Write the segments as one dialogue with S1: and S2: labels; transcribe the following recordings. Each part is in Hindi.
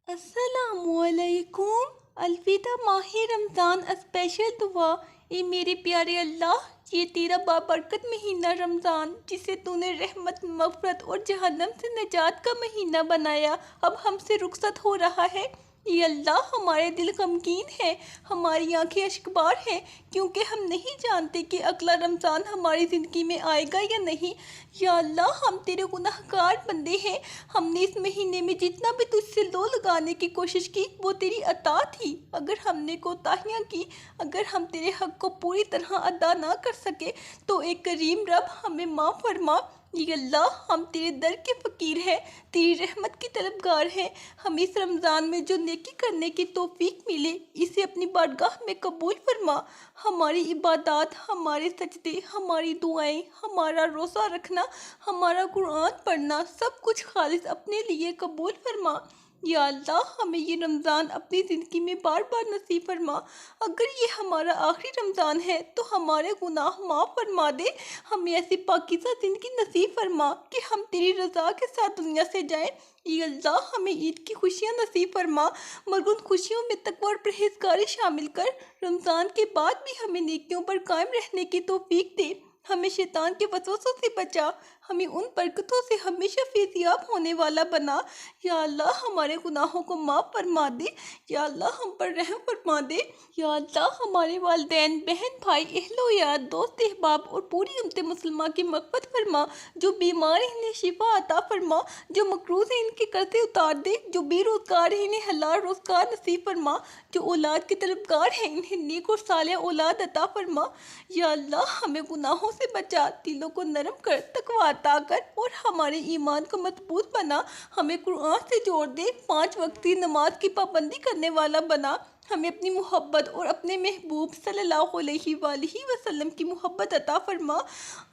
S1: अस्सलामुअलैकुम। अलविदा माह रमज़ान स्पेशल दुआ। ए मेरे प्यारे अल्लाह, ये तेरा बाबरकत महीना रमज़ान जिसे तूने रहमत, मग़फ़रत और जहन्नम से निजात का महीना बनाया, अब हमसे रुखसत हो रहा है। ये अल्लाह, हमारे दिल गमगीन है, हमारी आंखें अश्कबार हैं, क्योंकि हम नहीं जानते कि अगला रमज़ान हमारी ज़िंदगी में आएगा या नहीं। या अल्लाह, हम तेरे गुनाहगार बंदे हैं। हमने इस महीने में जितना भी तुझसे लो लगाने की कोशिश की वो तेरी अता थी। अगर हमने कोताहियाँ की, अगर हम तेरे हक़ को पूरी तरह अदा ना कर सके तो एक करीम रब हमें माफ़ फरमा। या अल्लाह, हम तेरे दर के फ़कीर हैं, तेरी रहमत की तलबगार हैं। हम इस रमज़ान में जो नेकी करने की तौफीक मिले, इसे अपनी बारगाह में कबूल फरमा। हमारी इबादत, हमारे सजदे, हमारी दुआएं, हमारा रोज़ा रखना, हमारा कुरान पढ़ना, सब कुछ खालिस अपने लिए कबूल फरमा। या अल्लाह, हमें ये रमज़ान अपनी ज़िंदगी में बार बार नसीब फरमा। अगर ये हमारा आखिरी रमज़ान है तो हमारे गुनाह माफ़ फरमा दे। हमें ऐसी पाकीज़ा ज़िंदगी नसीब फरमा कि हम तेरी रज़ा के साथ दुनिया से जाएं। या अल्लाह, हमें ईद की खुशियाँ नसीब फरमा, मगर उन खुशियों में तक़वा और परहेज़गारी शामिल कर। रमज़ान के बाद भी हमें नेकियों पर कायम रहने की तौफीक दे। हमें शैतान के वसवसों से बचा, हमें उन बरकतों से हमेशा फैज़याब होने वाला बना। या अल्लाह, हमारे गुनाहों को माफ़ फरमा दे। या अल्लाह, हम पर रहम फरमा दे। या अल्लाह, हमारे वालिदैन, बहन, भाई, अहलो यार, दोस्त, अहबाब और पूरी उम्मत मुसलमान की मग़फ़िरत फरमा। जो बीमार हैं इन्हें शिफा अता फरमा, जो मकरूज़ हैं इनके कर्ज़े उतार दे, जो बेरोज़गार हैं इन्हें हलाल रोज़गार नसीब फरमा, जो औलाद के तलबगार हैं इन्हें नेक और सालिह औलाद अता फरमा। या अल्लाह, हमें गुनाहों से बचा, दिलों को नरम कर, तक़वा अता कर और हमारे ईमान को मजबूत बना। हमें कुरान से जोड़ दे, 5 वक्त की नमाज की पाबंदी करने वाला बना। हमें अपनी मोहब्बत और अपने महबूब सल्लल्लाहु अलैहि वसल्लम की मोहब्बत अता फरमा।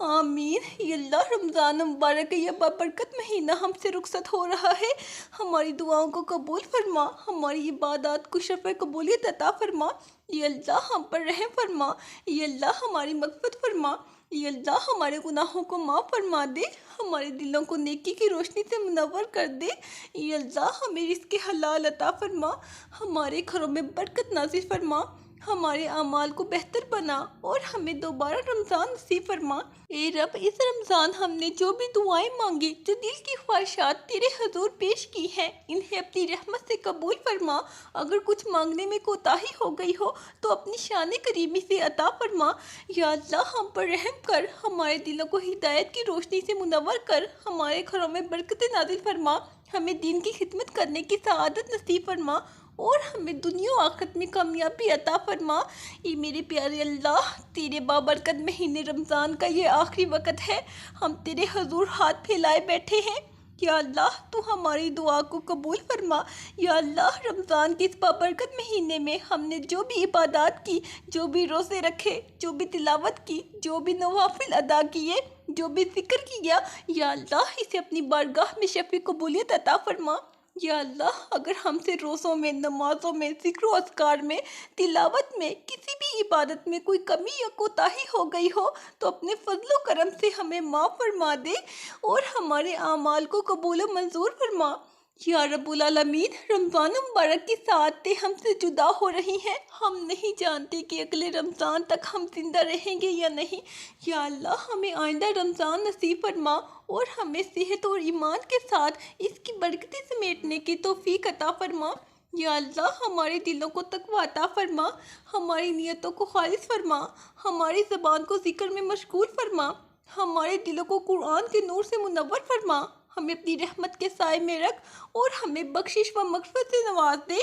S1: आमीन। या अल्लाह, रमज़ान मुबारक का यह बाबरकत महीना हमसे रुखसत हो रहा है, हमारी दुआओं को कबूल फरमा, हमारी इबादत को शफ़ कबूलियत अता फरमा। या अल्लाह, हम पर रहम फरमा। या अल्लाह, हमारी मग़फ़िरत फरमा। या अल्लाह, हमारे गुनाहों को माफ़ फरमा दे, हमारे दिलों को नेकी की रोशनी से मुनव्वर कर दे। या अल्लाह, हमें रिज़्क़ हलाल अता फरमा, हमारे घरों में बरकत नाज़िल फरमा, हमारे अमाल को बेहतर बना और हमें दोबारा रमज़ान नसीब फरमा। ए रब, इस रमज़ान हमने जो भी दुआएं मांगी, जो दिल की ख्वाहिशात तेरे हजूर पेश की हैं, इन्हें अपनी रहमत से कबूल फरमा। अगर कुछ मांगने में कोताही हो गई हो तो अपनी शान करीमी से अता फरमा। या अल्लाह, हम पर रहम कर, हमारे दिलों को हिदायत की रोशनी से मुनव्वर कर, हमारे घरों में बरकतें नाज़िल फरमा, हमें दीन की खिदमत करने की सआदत नसीब फरमा और हमें दुनिया और आखिरत में कामयाबी अता फरमा। ये मेरे प्यारे अल्लाह, तेरे बाबरकत महीने रमज़ान का ये आखिरी वक़्त है, हम तेरे हजूर हाथ फैलाए बैठे हैं। या अल्लाह, तू हमारी दुआ को कबूल फरमा। या अल्लाह, रमज़ान के इस बाबरकत महीने में हमने जो भी इबादत की, जो भी रोज़े रखे, जो भी तिलावत की, जो भी नवाफिल अदा किए, जो भी ज़िक्र किया, या अल्लाह, इसे अपनी बारगाह में शफ़ी कबूलियत अता फरमा। या अल्लाह, अगर हमसे रोज़ों में, नमाज़ों में, ज़िक्र व अज़कार में, तिलावत में, किसी भी इबादत में कोई कमी या कोताही हो गई हो तो अपने फ़ज़ल व करम से हमें माफ़ फरमा दे और हमारे आमाल को कबूल व मंजूर फरमा। या रब्बुल आलमीन, रमज़ान मुबारक की साअतें हमसे जुदा हो रही हैं, हम नहीं जानते कि अगले रमज़ान तक हम जिंदा रहेंगे या नहीं। या अल्लाह, हमें आइंदा रमज़ान नसीब फरमा और हमें सेहत और ईमान के साथ इसकी बरकतें समेटने की तौफीक अता फरमा। या अल्लाह, हमारे दिलों को तक़वा अता फरमा, हमारी नीयतों को खालिस फरमा, हमारी ज़बान को ज़िक्र में मशगूल फरमा, हमारे दिलों को कुरान के नूर से मुनव्वर फरमा, हमें अपनी रहमत के साए में रख और हमें बख्शिश व मग़फ़िरत से नवाज दे।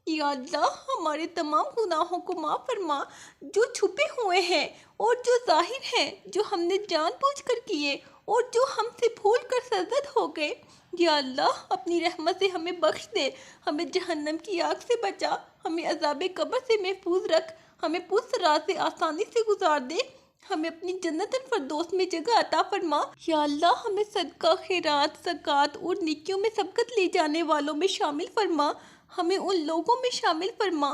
S1: या अल्लाह, हमारे तमाम गुनाहों को माफ़ फरमा, जो छुपे हुए हैं और जो ज़ाहिर हैं, जो हमने जानबूझकर किए और जो हमसे भूल कर सरज़द हो गए। या अल्लाह, अपनी रहमत से हमें बख्श दे, हमें जहन्नम की आग से बचा, हमें अज़ाब कब्र से महफूज रख, हमें पुरसरात से आसानी से गुजार दे, हमें अपनी जन्नतुल फरदौस में जगह अता फरमा। या अल्लाह, हमें सदका, खैरात, ज़कात और नेकियों में सबकत ले जाने वालों में शामिल फरमा, हमें उन लोगों में शामिल फरमा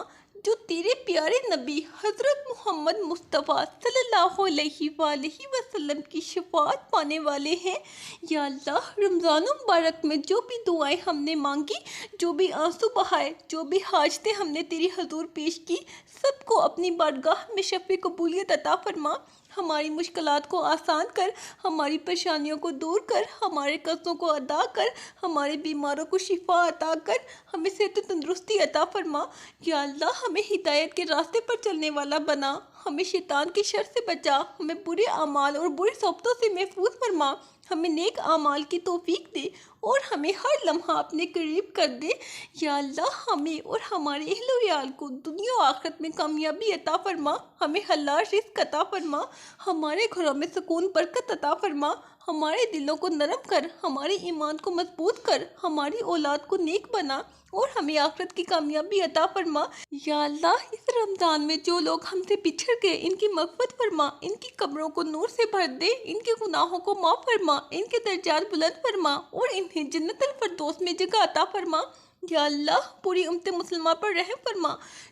S1: जो तेरे प्यारे नबी हज़रत मोहम्मद मुस्तफ़ा सल्लल्लाहु अलैहि वसल्लम की शफाअत पाने वाले हैं। या अल्लाह, रमज़ान मुबारक में जो भी दुआएं हमने मांगी, जो भी आंसू बहाए, जो भी हाजतें हमने तेरी हजूर पेश की, सबको अपनी बारगाह में शफ़े कबूलियत अता फरमा। हमारी मुश्किलात को आसान कर, हमारी परेशानियों को दूर कर, हमारे कर्ज़ों को अदा कर, हमारे बीमारों को शिफा अता कर, हमें सेहत तंदुरुस्ती अता फरमा। या अल्लाह, हमें हिदायत के रास्ते पर चलने वाला बना, हमें शैतान की शर से बचा, हमें बुरे अमाल और बुरी सोबतों से महफूज फरमा, हमें नेक अमाल की तौफीक दे और हमें हर लम्हा अपने करीब कर दे। या अल्लाह, हमें और हमारे अहलो याल को दुनिया और आखिरत में कामयाबी अता फरमा, हमें हलाल रिज़्क़ अता फरमा, हमारे घरों में सुकून बरकत अता फरमा, हमारे दिलों को नरम कर, हमारे ईमान को मजबूत कर, हमारी औलाद को नेक बना और हमें आखिरत की कामयाबी अता फरमा। या अल्लाह, इस रमज़ान में जो लोग हमसे पिछड़ गए, इनकी मग़फ़िरत फरमा, इनकी कब्रों को नूर से भर दे, इनके गुनाहों को माफ़ फरमा, इनके दर्जात बुलंद फरमा और इन्हें जन्नतुल फ़िरदौस में जगह अता फरमा। या अल्लाह, पूरी उम्मत मुसलमान पर रहम फरमा,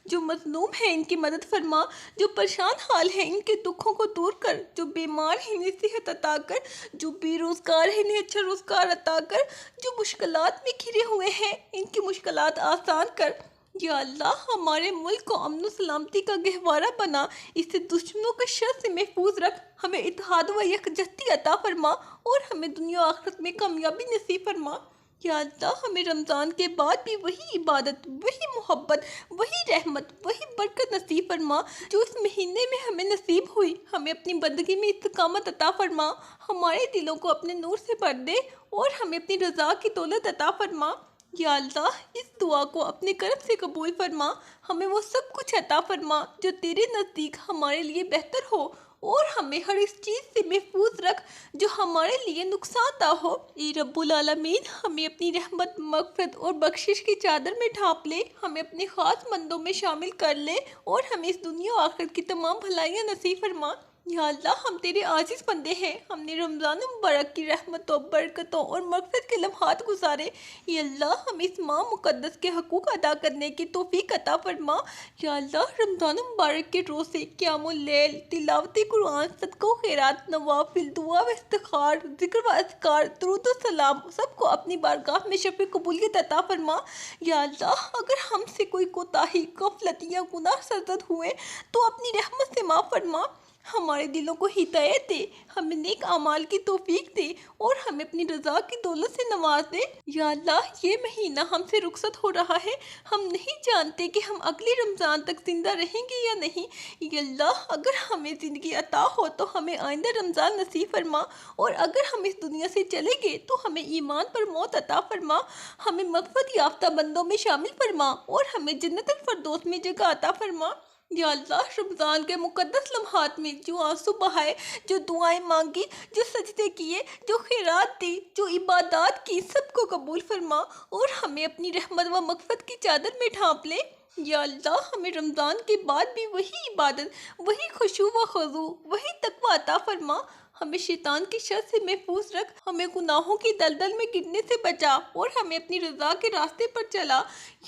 S1: जो मज़लूम है इनकी मदद फरमा, जो परेशान हाल है इनके दुखों को दूर कर, जो बीमार है इन्हें सेहत अता कर, जो बेरोज़गार है इन्हें अच्छा रोज़गार अता कर, जो मुश्किलात में घिरे हुए हैं इनकी मुश्किलात आसान कर। या अल्लाह, हमारे मुल्क को अमन सलामती का गहवारा बना, इससे दुश्मनों के शर से महफूज रख, हमें इत्तेहाद व यकजहती अता फरमा और हमें दुनिया आखिरत में कामयाबी नसीब फरमा। या अल्लाह, हमें रमज़ान के बाद भी वही इबादत, वही मोहब्बत, वही रहमत, वही बरकत नसीब फरमा जो इस महीने में हमें नसीब हुई। हमें अपनी बंदगी में इस्तिकामत अता फरमा, हमारे दिलों को अपने नूर से भर दे और हमें अपनी रज़ा की दौलत अता फरमा। या अल्लाह, इस दुआ को अपने करम से कबूल फरमा, हमें वो सब कुछ अता फरमा जो तेरे नज़दीक हमारे लिए बेहतर हो और हमें हर इस चीज़ से महफूज रख जो हमारे लिए नुकसानदा हो। ए रब्बुल आलमीन, हमें अपनी रहमत, मग़फ़िरत और बख्शिश की चादर में ढाँप ले, हमें अपने ख़ास बंदों में शामिल कर ले और हमें इस दुनिया और आखिरत की तमाम भलाइयाँ नसीब फरमा। या अल्लाह, हम तेरे आजिज़ बंदे हैं, हमने रमज़ान मुबारक की रहमतों, बरकतों और मग़फ़िरत के लम्हात गुजारे। या अल्लाह, हमें इस माह मुक़द्दस के हक़ूक़ अदा करने की तौफ़ीक अता फरमा। या अल्लाह, रमज़ान मुबारक के रोज़े, क़ियामुल लैल, तिलावत कुरान, सदक़ा खैरात, नवाफिल, दुआ व इस्तिग़फ़ार, ज़िक्र व अज़कार, दुरूद व सलाम, सबको अपनी बारगाह में शफ़े कबूलियत अता फरमा। या अल्लाह, अगर हमसे कोई कोताही, गफ़लत या गुनाह सरज़द हुए तो अपनी रहमत से माफ़ फरमा, हमारे दिलों को हिदायत दे, हमें नेक अमाल की तौफीक दे और हमें अपनी रज़ा की दौलत से नवाज दे। या अल्लाह, ये महीना हमसे रुखसत हो रहा है, हम नहीं जानते कि हम अगले रमज़ान तक ज़िंदा रहेंगे या नहीं। या अल्लाह, अगर हमें ज़िंदगी अता हो तो हमें आइंदा रमज़ान नसीब फरमा और अगर हम इस दुनिया से चले गए तो हमें ईमान पर मौत अता फरमा, हमें मग़फ़िरत याफ्ता बंदों में शामिल फरमा और हमें जन्नतुल फ़िरदौस में जगह अता फरमा। या अल्लाह, रमज़ान के मुक़द्दस लम्हात में जो आंसू बहाए, जो दुआएं मांगी, जो सजदे किए, जो खैरात दी, जो इबादत की, सबको कबूल फरमा और हमें अपनी रहमत व मग़फ़िरत की चादर में ढाँप ले। या अल्लाह, हमें रमज़ान के बाद भी वही इबादत, वही खुशू व ख़ुज़ू, वही तक़वा अता फरमा, हमें शैतान की शर से महफूज रख, हमें गुनाहों की दलदल में गिरने से बचा और हमें अपनी रज़ा के रास्ते पर चला।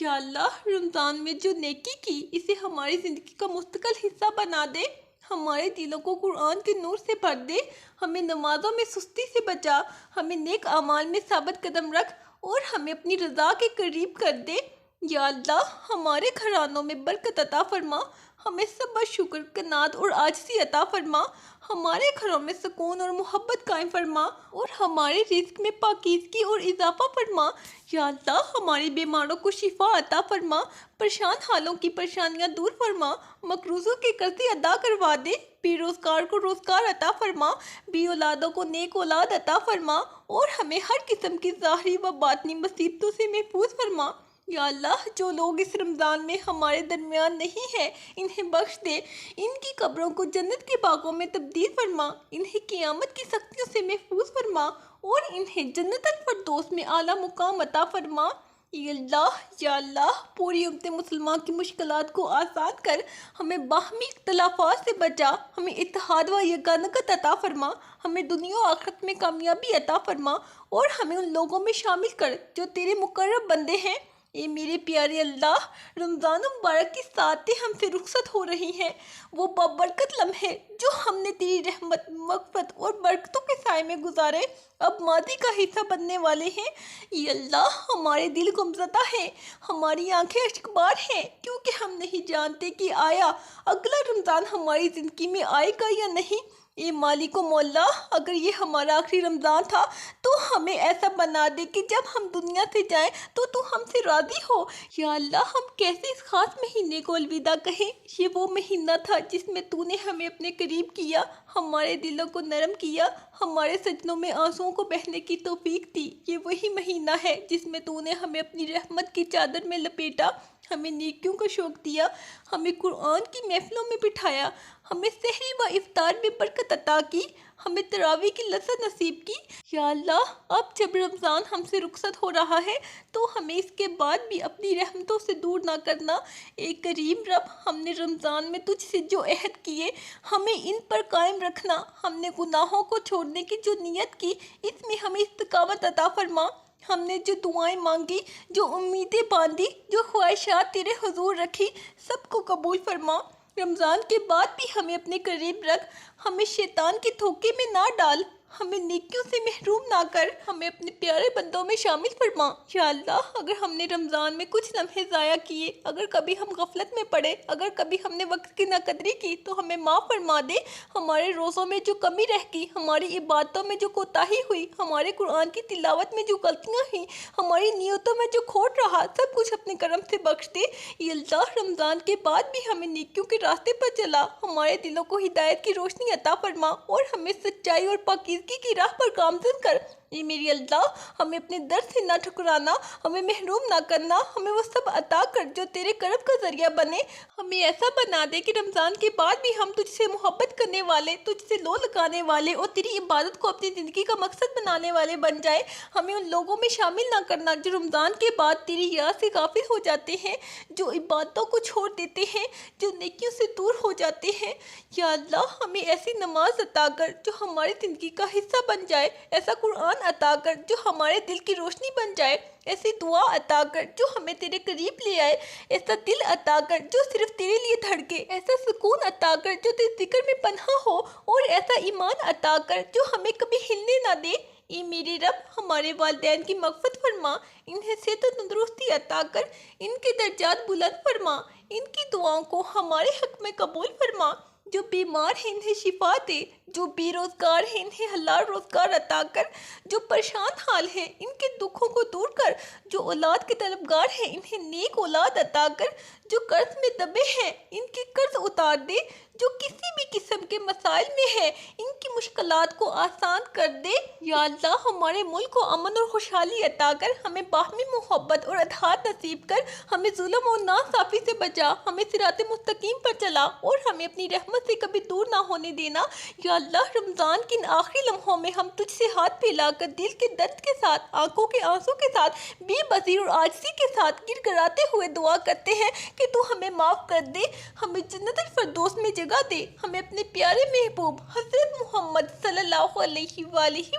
S1: या अल्लाह, रमज़ान में जो नेकी की, इसे हमारी ज़िंदगी का मुस्तकिल हिस्सा बना दे, हमारे दिलों को कुरान के नूर से भर दे, हमें नमाज़ों में सुस्ती से बचा, हमें नेक अमाल में साबित कदम रख और हमें अपनी रज़ा के करीब कर दे। या अल्लाह, हमारे घरानों में बरकत अता फरमा, हमें सब्र, शुक्र, कनात और आजिज़ी अता फरमा, हमारे घरों में सुकून और मोहब्बत कायम फरमा और हमारे रिज़्क़ में पाकीज़गी और इजाफ़ा फरमा। या अल्लाह, हमारे बीमारों को शिफा अता फरमा, परेशान हालों की परेशानियां दूर फरमा, मकरूज़ों के कर्ज़े अदा करवा दे, बेरोज़गार को रोज़गार अता फरमा, बे औलादों को नेक औलाद अता फरमा और हमें हर किस्म की ज़ाहिरी व बातिनी मुसीबतों से महफूज फरमा। या अल्लाह, जो लोग इस रमज़ान में हमारे दरमियान नहीं है, इन्हें बख्श दे, इनकी कब्रों को जन्नत के बागों में तब्दील फरमा, इन्हें क़ियामत की सख्तियों से महफूज फरमा और इन्हें जन्नतुल फ़िरदौस में आला मुकाम अता फरमा। या अल्लाह, पूरी उम्मत मुसलमान की मुश्किलात को आसान कर, हमें बाहमी इख्तिलाफ़ात से बचा, हमें इत्तेहाद व यगानत अता फरमा, हमें दुनिया और आखिरत में कामयाबी अता फरमा और हमें उन लोगों में शामिल कर जो तेरे मुकर्रब बंदे हैं। ये मेरे प्यारे अल्लाह, रमज़ान मुबारक की सातें हमसे रुखसत हो रही हैं। वो बाबरकत लम्हे जो हमने तेरी रहमत, मग़फ़िरत और बरकतों के साए में गुजारे अब मादी का हिस्सा बनने वाले हैं। ये अल्लाह, हमारे दिल गुमज़दा हैं, हमारी आंखें अश्कबार हैं, क्योंकि हम नहीं जानते कि आया अगला रमज़ान हमारी ज़िंदगी में आएगा या नहीं। ये मालिक मौला, अगर ये हमारा आखिरी रमज़ान था तो हमें ऐसा बना दे कि जब हम दुनिया से जाएं तो तू हमसे राज़ी हो। या अल्लाह, हम कैसे इस ख़ास महीने को अलविदा कहें। ये वो महीना था जिसमें तूने हमें अपने करीब किया, हमारे दिलों को नरम किया, हमारे सजनों में आंसुओं को बहने की तौफीक दी। ये वही महीना है जिसमें तूने हमें अपनी रहमत की चादर में लपेटा, हमें नेकियों का शौक़ दिया, हमें कुरान की महफिलों में बिठाया, हमें सहरी व इफ्तार में बरकत अता की, हमें तरावी की लज़्ज़त नसीब की। या अल्लाह, अब जब रमज़ान हमसे रुखसत हो रहा है तो हमें इसके बाद भी अपनी रहमतों से दूर ना करना। एक करीम रब, हमने रमज़ान में तुझसे जो अहद किए हमें इन पर कायम रखना। हमने गुनाहों को छोड़ने की जो नीयत की, इसमें हमें इस्तिकामत अता फरमा। हमने जो दुआएं मांगी, जो उम्मीदें बांधी, जो ख्वाहिशात तेरे हुजूर रखी, सबको कबूल फरमा। रमज़ान के बाद भी हमें अपने करीब रख, हमें शैतान के धोखे में ना डाल, हमें नेकियों से महरूम ना कर, हमें अपने प्यारे बंदों में शामिल फरमा। या अल्लाह, अगर हमने रमज़ान में कुछ लम्हे ज़ाया किए, अगर कभी हम गफलत में पड़े, अगर कभी हमने वक्त की नाकदरी की तो हमें माफ़ फरमा दे। हमारे रोज़ों में जो कमी रह गई, हमारी इबादतों में जो कोताही हुई, हमारे कुरान की तिलावत में जो गलतियाँ हुई, हमारी नियतों में जो खोट रहा, सब कुछ अपने करम से बख्श दे। या अल्लाह, रमज़ान के बाद भी हमें नेकियों के रास्ते पर चला, हमारे दिलों को हिदायत की रोशनी अता फरमा और हमें सच्चाई और पाकीज़गी की राह पर गामज़न कर। ये मेरी अल्लाह, हमें अपने दर से ना ठुकराना, हमें महरूम ना करना, हमें वो सब अता कर जो तेरे करम का ज़रिया बने। हमें ऐसा बना दे कि रमज़ान के बाद भी हम तुझसे मोहब्बत करने वाले, तुझसे लो लगाने वाले और तेरी इबादत को अपनी ज़िंदगी का मकसद बनाने वाले बन जाए। हमें उन लोगों में शामिल ना करना जो रमज़ान के बाद तेरी याद से गाफिल हो जाते हैं, जो इबादतों को छोड़ देते हैं, जो नेकियों से दूर हो जाते हैं। या अल्लाह, हमें ऐसी नमाज अता कर जो हमारी ज़िंदगी का हिस्सा बन जाए, ऐसा कुरान अता कर जो हमारे दिल की रोशनी बन जाए, ऐसी दुआ अता कर जो हमें तेरे करीब ले आए, ऐसा दिल अता कर जो सिर्फ तेरे लिए धड़के, ऐसा सुकून अता कर जो तेरे जिक्र में पनाह हो, और ऐसा ईमान अता कर जो हमें कभी हिलने ना दे। ये मेरे रब, हमारे वालिदैन की मग़फ़िरत फरमा, इन्हें सेहत और तंदुरुस्ती अता कर, इनके दर्जात बुलंद फरमा, इनकी दुआओं को हमारे हक़ में कबूल फरमा। जो बीमार हैं इन्हें शिफा दे, जो बेरोज़गार हैं इन्हें हलाल रोज़गार अता कर, जो परेशान हाल हैं इनके दुखों को दूर कर, जो औलाद के तलबगार हैं इन्हें नेक औलाद अता कर, जो कर्ज में दबे हैं इनके कर्ज उतार दे, जो किसी भी किस्म के मसाइल में है इनकी मुश्किलात को आसान कर दे। या अल्लाह, हमारे मुल्क को अमन और खुशहाली अता कर, हमें बाहमी मोहब्बत और अतहाद नसीब कर, हमें जुल्म और नासाफ़ी से बचा, हमें सिराते मुस्तकीम पर चला और हमें अपनी रहमत से कभी दूर ना होने देना। या अल्लाह, रमज़ान के इन आखिरी लम्हों में हम तुझसे हाथ फैलाकर दिल के दर्द के साथ, आंखों के आंसू के साथ, बेबसी और आजिज़ी के साथ गिड़गिड़ाते हुए दुआ करते हैं कि तू हमें माफ़ कर दे, हमें जन्नतुल फिरदौस में जगह दे, हमें अपने प्यारे महबूब हज़रत मोहम्मद सल्लल्लाहु अलैहि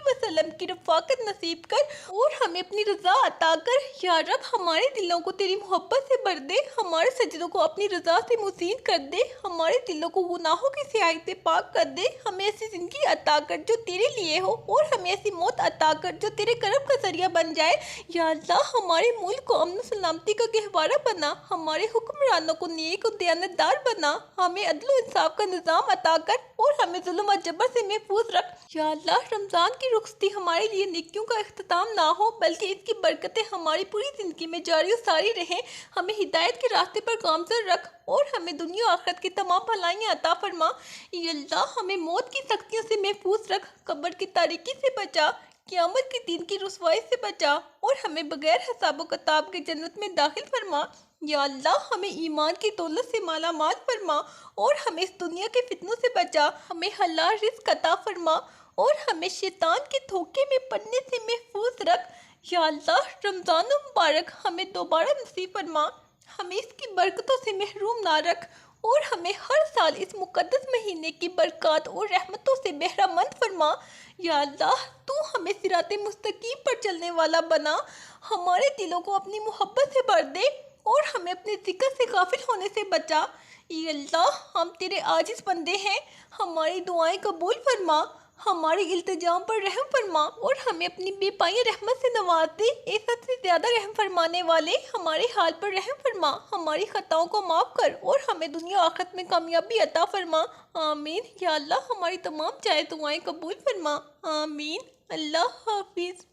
S1: वसल्लम की रफ़ाकत नसीब कर और हमें अपनी रज़ा अता कर। या रब, हमारे दिलों को तेरी मोहब्बत से भर दे, हमारे सजदों को अपनी रज़ा से मुज़ीन कर दे, हमारे दिलों को गुनाहों की स्याही से पाक कर दे, हमें ऐसी ज़िंदगी अता कर जो तेरे लिए हो और हमें ऐसी मौत अता कर जो तेरे करम का ज़रिया बन जाए। या अल्लाह, हमारे मुल्क को अमन सलामती का गहवारा बना, हमारे हुक्मरानों को नेक और दयानतदार बना, हमें अदल और इंसाफ का निज़ाम अता कर और हमें जुल्म और जबर से महफूज रख। या अल्लाह, रमज़ान की रुखसती हमारे लिए नेकियों का इख्तिताम ना हो, बल्कि इसकी बरकतें हमारी पूरी ज़िंदगी में जारी और सारी रहें। हमें हिदायत के रास्ते पर गामज़न रख और हमें दुनिया और आखिरत की तमाम भलाइयाँ अता फरमा। या अल्लाह, हमें मौत की सख्तियों से महफूज रख, कब्र की तारीकी से बचा, क़यामत के दिन की रुसवाई से बचा और हमें बगैर हिसाब व किताब के जन्नत में दाखिल फरमा। या अल्लाह, हमें ईमान की दौलत से माला माल फरमा और हमें इस दुनिया के फितनों से बचा, हमें हलाल रिज़्क़ अता फरमा और हमें शैतान के धोखे में पड़ने से महफूज रख। या अल्लाह, रमज़ान मुबारक हमें दोबारा नसीब फरमा, हमें इसकी बरकतों से महरूम ना रख और हमें हर साल इस मुक़द्दस महीने की बरक़ात और रहमतों से बहरामंद फरमा। या अल्लाह, तू हमें सिराते मुस्तकीम पर चलने वाला बना, हमारे दिलों को अपनी मोहब्बत से भर दे और हमें अपने ज़िक्र से गाफिल होने से बचा। या अल्लाह, हम तेरे आजिज़ बंदे हैं, हमारी दुआएं कबूल फरमा, हमारी इल्तिजाम पर रहम फरमा और हमें अपनी बेपाई रहमत से नवाज दे। ए सबसे ज़्यादा रहम फरमाने वाले, हमारे हाल पर रहम फरमा, हमारी खताओं को माफ़ कर और हमें दुनिया आखिरत में कामयाबी अता फरमा। आमीन। या अल्लाह, हमारी तमाम जायज़ दुआएं कबूल फरमा। आमीन। अल्लाह हाफिज़।